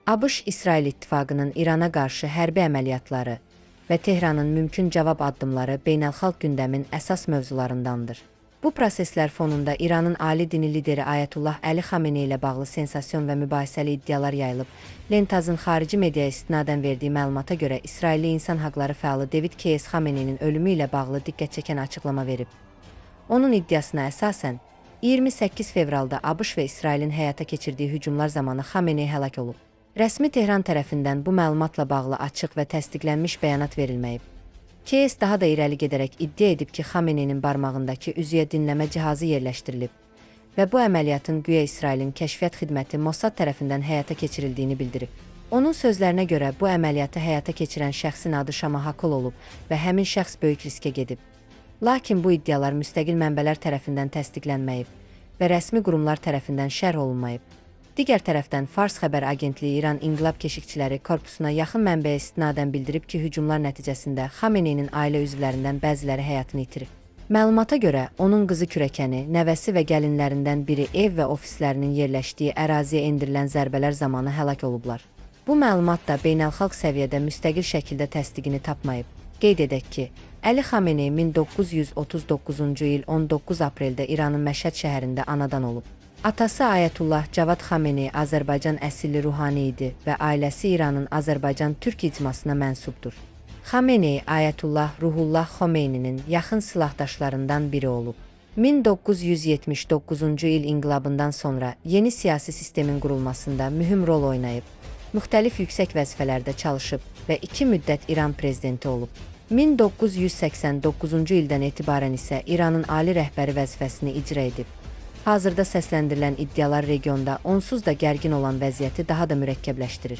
ABŞ-İsrail ittifaqının İrana qarşı hərbi əməliyyatları və Tehranın mümkün cavab addımları beynəlxalq gündəmin əsas mövzularındandır. Bu proseslər fonunda İranın ali dini lideri Ayətullah Əli Xamenei ilə bağlı sensasiyon və mübahisəli iddialar yayılıb. Lentazın xarici mediaya istinadən verdiyi məlumata görə İsrailli insan haqları fəalı David Keyes Xameneinin ölümü ilə bağlı diqqət çəkən açıqlama verib. Onun iddiasına əsasən, 28 fevralda ABŞ və İsrailin həyata keçirdiyi hücumlar zamanı Xamenei həlak olub. Rəsmi Tehran tərəfindən bu məlumatla bağlı açıq və təsdiqlənmiş bəyanat verilməyib. Keyes daha da irəli gedərək iddia edib ki, Xameneinin barmağındakı üzüyə dinləmə cihazı yerləşdirilib və bu əməliyyatın güya İsrailin kəşfiyyat xidməti Mossad tərəfindən həyata keçirildiyini bildirib. Onun sözlərinə görə bu əməliyyatı həyata keçirən şəxsin adı Şama Hakol olub və həmin şəxs böyük riskə gedib. Lakin bu iddialar müstəqil mənbələr tərəfindən təsdiqlənməyib və rəsmi qurumlar tərəfindən şərh olunmayıb. Digər tərəfdən Fars xəbər agentliyi İran İnqilab Keşikçiləri Korpusuna yaxın mənbəyə istinadən bildirib ki, hücumlar nəticəsində Xameneinin ailə üzvlərindən bəziləri həyatını itirib. Məlumata görə onun qızı kürəkəni, nəvəsi və gəlinlərindən biri ev və ofislərinin yerləşdiyi əraziyə endirilən zərbələr zamanı həlak olublar. Bu məlumat da beynəlxalq səviyyədə müstəqil şəkildə təsdiqini tapmayıb. Qeyd edək ki, Əli Xamenei 1939-cu il 19 apreldə İranın Məşhəd şəhərində anadan olub. Atası Ayətullah Cavad Xamenei Azərbaycan əsilli ruhani idi və ailəsi İranın Azərbaycan Türk icmasına mənsubdur. Xamenei Ayətullah Ruhullah Xomeyninin yaxın silahdaşlarından biri olub. 1979-cu il inqilabından sonra yeni siyasi sistemin qurulmasında mühüm rol oynayıb. Müxtəlif yüksək vəzifələrdə çalışıb və 2 müddət İran prezidenti olub. 1989-cu ildən etibarən isə İranın ali rəhbəri vəzifəsini icra edib. Hazırda səsləndirilən iddialar regionda onsuz da gərgin olan vəziyyəti daha da mürəkkəbləşdirir.